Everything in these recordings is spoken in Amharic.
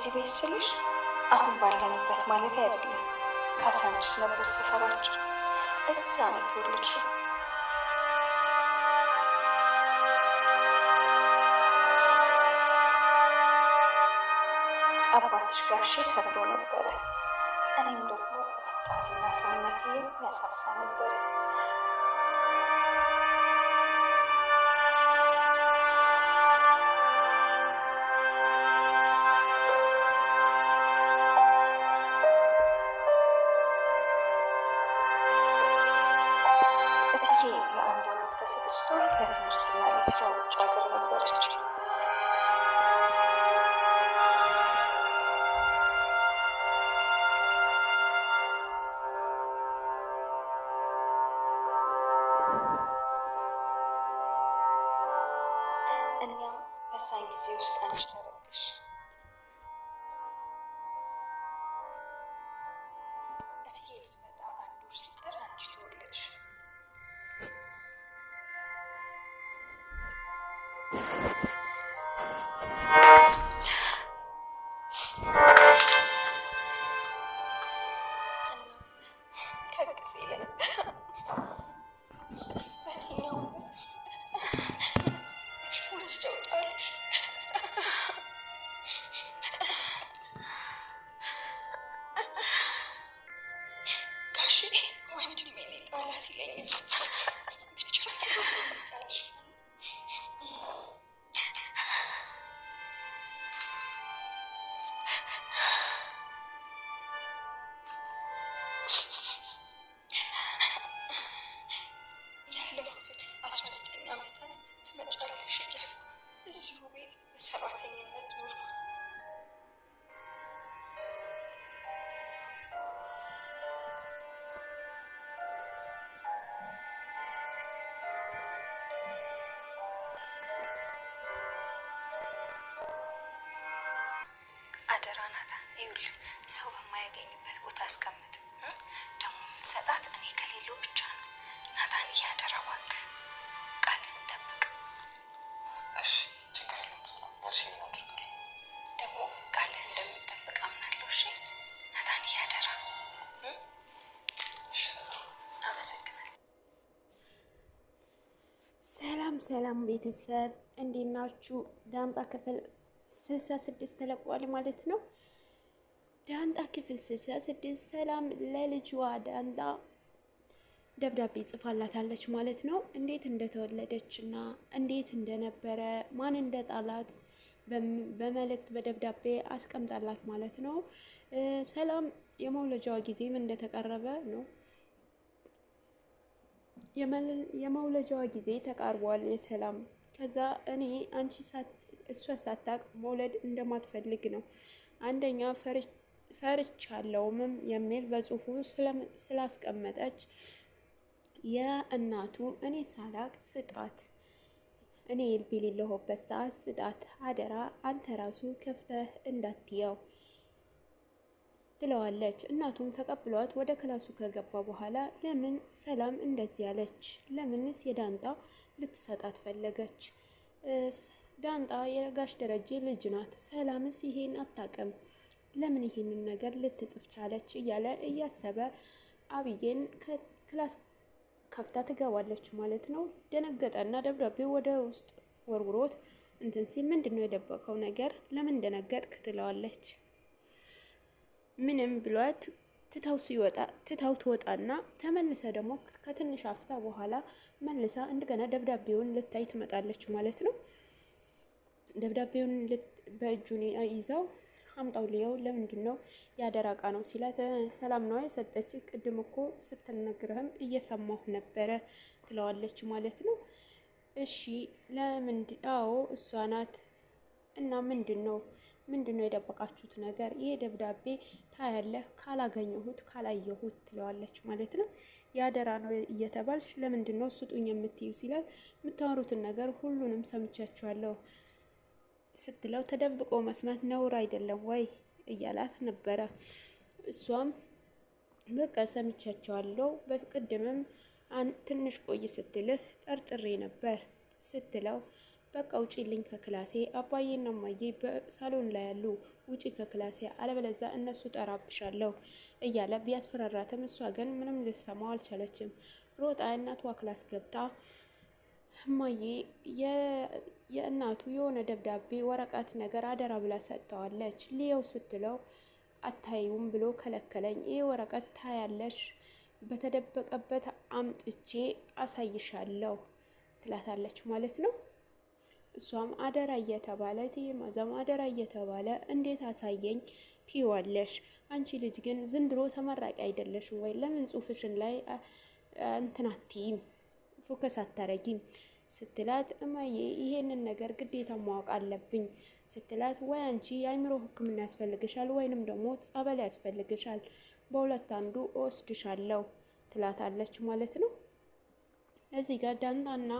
እዚህ ቤት ስልሽ አሁን ባለንበት ማለት አይደለም። ካሳንችስ ነበር ሰፈራችን። እዛ ነው የተወለድሽው። አባትሽ ጋሼ ሰብሮ ነበረ። እኔም ደግሞ ወጣትና ሰውነቴ የሚያሳሳ ነበረ። እትዬ ለ1 ዓመት ከ6 ወር ለትምህርትና ለስራ ውጭ ሀገር ነበረች። እኛም በዛን ጊዜ ውስጥ አንቺ ተረግሽ። እትዬ ልትመጣ 1 ወር ሲቀር አንቺ ተወለድሽ። ከቅፌ ላይ በተኛሁበት ወስደው ጣሉሽ። ጋሼ ወንድሜ ላይ ጣላት ይለኛል። ብቻ ታልሽ ያለፉትን 19 ዓመታት ትመጫለሽ እያሉ እዚሁ ቤት በሰራተኝነት ኑሮ አደራ ናታ። ይኸውልህ ሰው በማያገኝበት ቦታ አስቀምጥ። ደግሞ የምትሰጣት እኔ ከሌለው ብቻ ነው። ናታን እያደራ እባክህ ቃልህን ጠብቅ። እሺ ችግር የለም። መርሲ እናድርጋለን። ደግሞ ቃልህን እንደምጠብቅ አምናለሁ። እሺ ናታን እያደራ። አመሰግናለሁ። ሰላም ቤተሰብ እንዴት ናችሁ? ዳንጣ ክፍል 66 ተለቋል ማለት ነው። ዳንጣ ክፍል 66 ሰላም ለልጅዋ ዳንጣ ደብዳቤ ጽፋላታለች ማለት ነው። እንዴት እንደተወለደች እና እንዴት እንደነበረ ማን እንደጣላት በመልእክት በደብዳቤ አስቀምጣላት ማለት ነው። ሰላም የመውለጃዋ ጊዜም እንደተቀረበ ነው። የመውለጃዋ ጊዜ ተቃርቧል የሰላም። ከዛ እኔ አንቺ እሷ ሳታቅ መውለድ እንደማትፈልግ ነው። አንደኛ ፈርቻለሁም የሚል በጽሁፉ ስላስቀመጠች የእናቱ እኔ ሳላቅ ስጣት፣ እኔ በሌለሁበት ሰዓት ስጣት አደራ፣ አንተ ራሱ ከፍተህ እንዳትየው ትለዋለች። እናቱም ተቀብሏት ወደ ክላሱ ከገባ በኋላ ለምን ሰላም እንደዚህ ያለች? ለምንስ የዳንጣ ልትሰጣት ፈለገች? ዳንጣ የጋሽ ደረጀ ልጅ ናት። ሰላምስ ይሄን አታውቅም። ለምን ይሄንን ነገር ልትጽፍ ቻለች? እያለ እያሰበ አብዬን ከክላስ ከፍታ ትገባለች ማለት ነው። ደነገጠና ደብዳቤው ወደ ውስጥ ወርውሮት እንትን ሲል ምንድነው የደበቀው ነገር? ለምን ደነገጥክ? ትለዋለች። ምንም ብሏት ትታው ትወጣና ተመልሰ ደግሞ ከትንሽ አፍታ በኋላ መልሳ እንደገና ደብዳቤውን ልታይ ትመጣለች ማለት ነው። ደብዳቤውን በእጁን ይዛው አምጣው ልየው፣ ለምንድን ነው ያደራ ዕቃ ነው ሲላት፣ ሰላም ነው የሰጠች፣ ቅድም እኮ ስትነግርህም እየሰማሁ ነበረ ትለዋለች ማለት ነው። እሺ አዎ እሷ ናት። እና ምንድን ነው የደበቃችሁት ነገር? ይሄ ደብዳቤ ታያለህ፣ ካላየሁት ትለዋለች ማለት ነው። ያደራ ነው እየተባልሽ ለምንድን ነው ስጡኝ የምትዩ ሲላት፣ የምታወሩትን ነገር ሁሉንም ሰምቻችኋለሁ ስትለው፣ ተደብቆ መስማት ነውር አይደለም ወይ እያላት ነበረ። እሷም በቃ ሰምቻቸዋለሁ፣ በቅድምም ትንሽ ቆይ ስትልህ ጠርጥሬ ነበር ስትለው፣ በቃ ውጪልኝ ከክላሴ፣ አባዬና እማዬ በሳሎን ላይ ያሉ፣ ውጪ ከክላሴ አለበለዚያ እነሱ ጠራብሻለሁ እያለ ቢያስፈራራትም እሷ ግን ምንም ልትሰማው አልቻለችም። ሮጣ እናቷ ክላስ ገብታ እማዬ የእናቱ የሆነ ደብዳቤ ወረቀት ነገር አደራ ብላ ሰጥተዋለች። ሊየው ስትለው አታዩም ብሎ ከለከለኝ። ይህ ወረቀት ታያለሽ፣ በተደበቀበት አምጥቼ አሳይሻለሁ ትላታለች ማለት ነው። እሷም አደራ እየተባለ ማዛም አደራ እየተባለ እንዴት አሳየኝ ትይዋለሽ? አንቺ ልጅ ግን ዘንድሮ ተመራቂ አይደለሽም ወይ? ለምን ጽሁፍሽን ላይ እንትናቲም ፎከስ አታረጊም ስትላት፣ እማዬ ይሄንን ነገር ግዴታ ማወቅ አለብኝ ስትላት፣ ወይ አንቺ የአእምሮ ሕክምና ያስፈልግሻል ወይንም ደግሞ ጸበል ያስፈልግሻል፣ በሁለት አንዱ እወስድሻለሁ ትላታለች ማለት ነው። እዚህ ጋር ዳንታና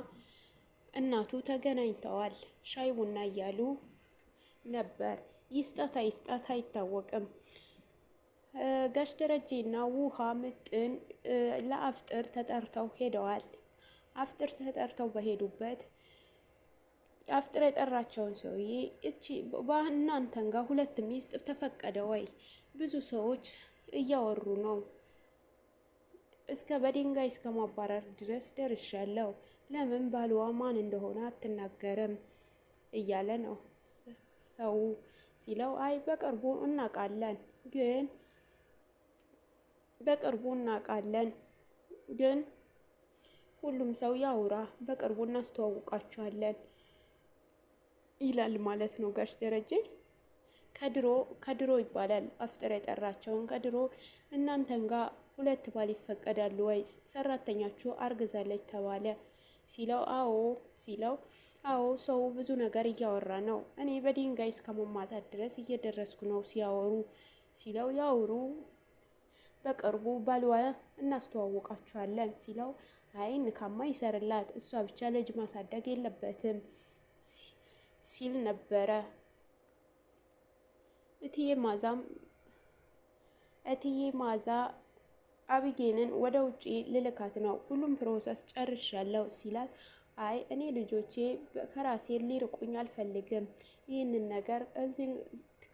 እናቱ ተገናኝተዋል። ሻይ ቡና እያሉ ነበር። ይስጣት አይስጣት አይታወቅም። ጋሽ ደረጀና ውሃ ምጥን ለአፍጥር ተጠርተው ሄደዋል። አፍጥር ተጠርተው በሄዱበት አፍጥር የጠራቸውን ሰውዬ እቺ በእናንተን ጋር ሁለት ሚስት ተፈቀደ ወይ? ብዙ ሰዎች እያወሩ ነው። እስከ በድንጋይ እስከ ማባረር ድረስ ደርሻለሁ። ለምን ባልዋ ማን እንደሆነ አትናገርም እያለ ነው ሰው ሲለው፣ አይ በቅርቡ እናውቃለን ግን ሁሉም ሰው ያውራ፣ በቅርቡ እናስተዋውቃቸዋለን ይላል ማለት ነው ጋሽ ደረጀ። ከድሮ ይባላል አፍጥር የጠራቸውን ከድሮ እናንተን ጋር ሁለት ባል ይፈቀዳሉ ወይ? ሰራተኛችሁ አርግዛለች ተባለ ሲለው አዎ ሰው ብዙ ነገር እያወራ ነው። እኔ በድንጋይ እስከ መማታት ድረስ እየደረስኩ ነው ሲያወሩ ሲለው፣ ያውሩ በቅርቡ ባልዋ እናስተዋውቃችኋለን ሲለው፣ አይ ንካማ ይሰርላት፣ እሷ ብቻ ልጅ ማሳደግ የለበትም ሲል ነበረ። እትዬ ማዛ አቢጌንን ወደ ውጪ ልልካት ነው፣ ሁሉም ፕሮሰስ ጨርሻለሁ ሲላት፣ አይ እኔ ልጆቼ ከራሴ ሊርቁኝ አልፈልግም። ይህንን ነገር እዚህ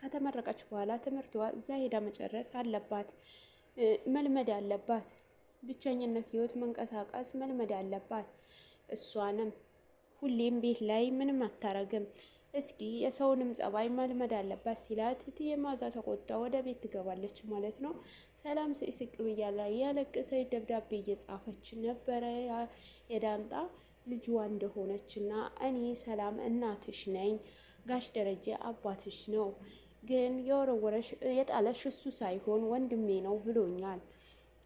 ከተመረቀች በኋላ ትምህርቷ እዛ ሄዳ መጨረስ አለባት፣ መልመድ አለባት። ብቸኝነት ህይወት መንቀሳቀስ መልመድ አለባት። እሷንም ሁሌም ቤት ላይ ምንም አታረግም፣ እስኪ የሰውንም ጸባይ መልመድ አለባት ሲላት፣ እትዬ ማዛ ተቆጣ ወደ ቤት ትገባለች ማለት ነው። ሰላም ስቅስቅ ብያላ ያለቀሰች ደብዳቤ እየጻፈች ነበረ የዳንጣ ልጅዋ እንደሆነችና እኔ ሰላም እናትሽ ነኝ፣ ጋሽ ደረጀ አባትሽ ነው፣ ግን የወረወረሽ የጣለሽ እሱ ሳይሆን ወንድሜ ነው ብሎኛል።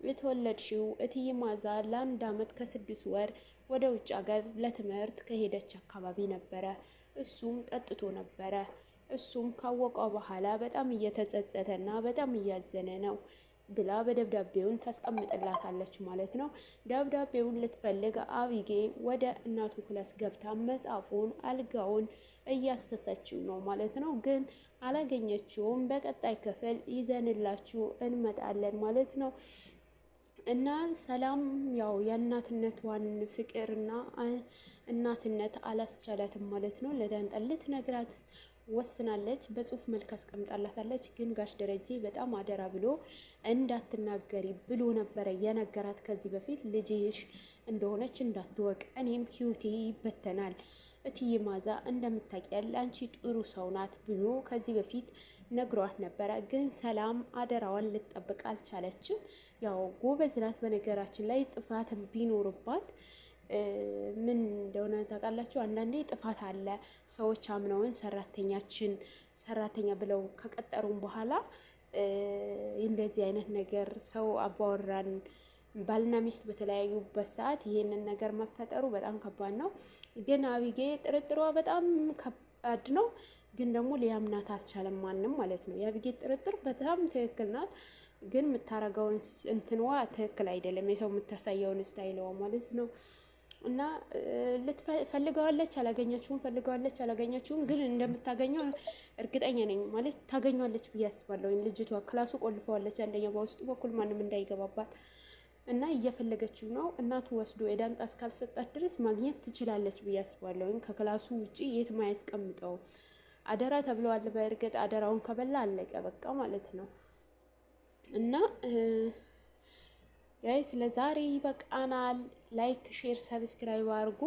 የተወለድሽው እትዬ ማዛ ለ1 ዓመት ከ6 ወር ወደ ውጭ ሀገር ለትምህርት ከሄደች አካባቢ ነበረ። እሱም ጠጥቶ ነበረ። እሱም ካወቀው በኋላ በጣም እየተጸጸተና በጣም እያዘነ ነው ብላ በደብዳቤውን ታስቀምጥላታለች ማለት ነው። ደብዳቤውን ልትፈልግ አቢጌ ወደ እናቱ ክላስ ገብታ መጽሐፉን አልጋውን እያሰሰችው ነው ማለት ነው። ግን አላገኘችውም። በቀጣይ ክፍል ይዘንላችሁ እንመጣለን ማለት ነው። እና ሰላም ያው የእናትነቷን ፍቅርና እናትነት አላስቻላትም ማለት ነው። ለዳንጣ ልትነግራት ወስናለች። በጽሁፍ መልክ አስቀምጣላታለች። ግን ጋሽ ደረጀ በጣም አደራ ብሎ እንዳትናገሪ ብሎ ነበረ የነገራት ከዚህ በፊት ልጅሽ እንደሆነች እንዳትወቅ፣ እኔም ህይወቴ ይበተናል፣ እትዬ ማዛ እንደምታውቂያል አንቺ ጥሩ ሰው ናት ብሎ ከዚህ በፊት ነግሯት ነበረ። ግን ሰላም አደራዋን ልትጠብቅ አልቻለችም። ያው ጎበዝ ናት። በነገራችን ላይ ጥፋትም ቢኖርባት ምን እንደሆነ ታውቃላችሁ? አንዳንዴ ጥፋት አለ። ሰዎች አምነውን ሰራተኛ ብለው ከቀጠሩን በኋላ እንደዚህ አይነት ነገር ሰው አባወራን ባልና ሚስት በተለያዩበት ሰዓት ይሄንን ነገር መፈጠሩ በጣም ከባድ ነው። ግን አቢጌ ጥርጥሯ በጣም ከባድ ነው። ግን ደግሞ ሊያምናት አልቻለም ማንም ማለት ነው። የአቢጌ ጥርጥር በጣም ትክክል ናት። ግን የምታረገውን እንትንዋ ትክክል አይደለም። የሰው የምታሳየውን ስታይልዋ ማለት ነው። እና ፈልገዋለች አላገኘችውም። ግን እንደምታገኘው እርግጠኛ ነኝ ማለት ታገኘዋለች ብዬ አስባለሁ። ልጅቷ ክላሱ ቆልፈዋለች። አንደኛ በውስጡ በኩል ማንም እንዳይገባባት እና እየፈለገችው ነው። እናቱ ወስዶ የዳንጣ እስካልሰጣት ድረስ ማግኘት ትችላለች ብዬ አስባለሁ። ወይም ከክላሱ ውጪ የት ማያስቀምጠው አደራ ተብለዋል። በእርግጥ አደራውን ከበላ አለቀ በቃ ማለት ነው። እና ጋይስ ለዛሬ ይበቃናል። ላይክ፣ ሼር፣ ሰብስክራይብ አድርጉ።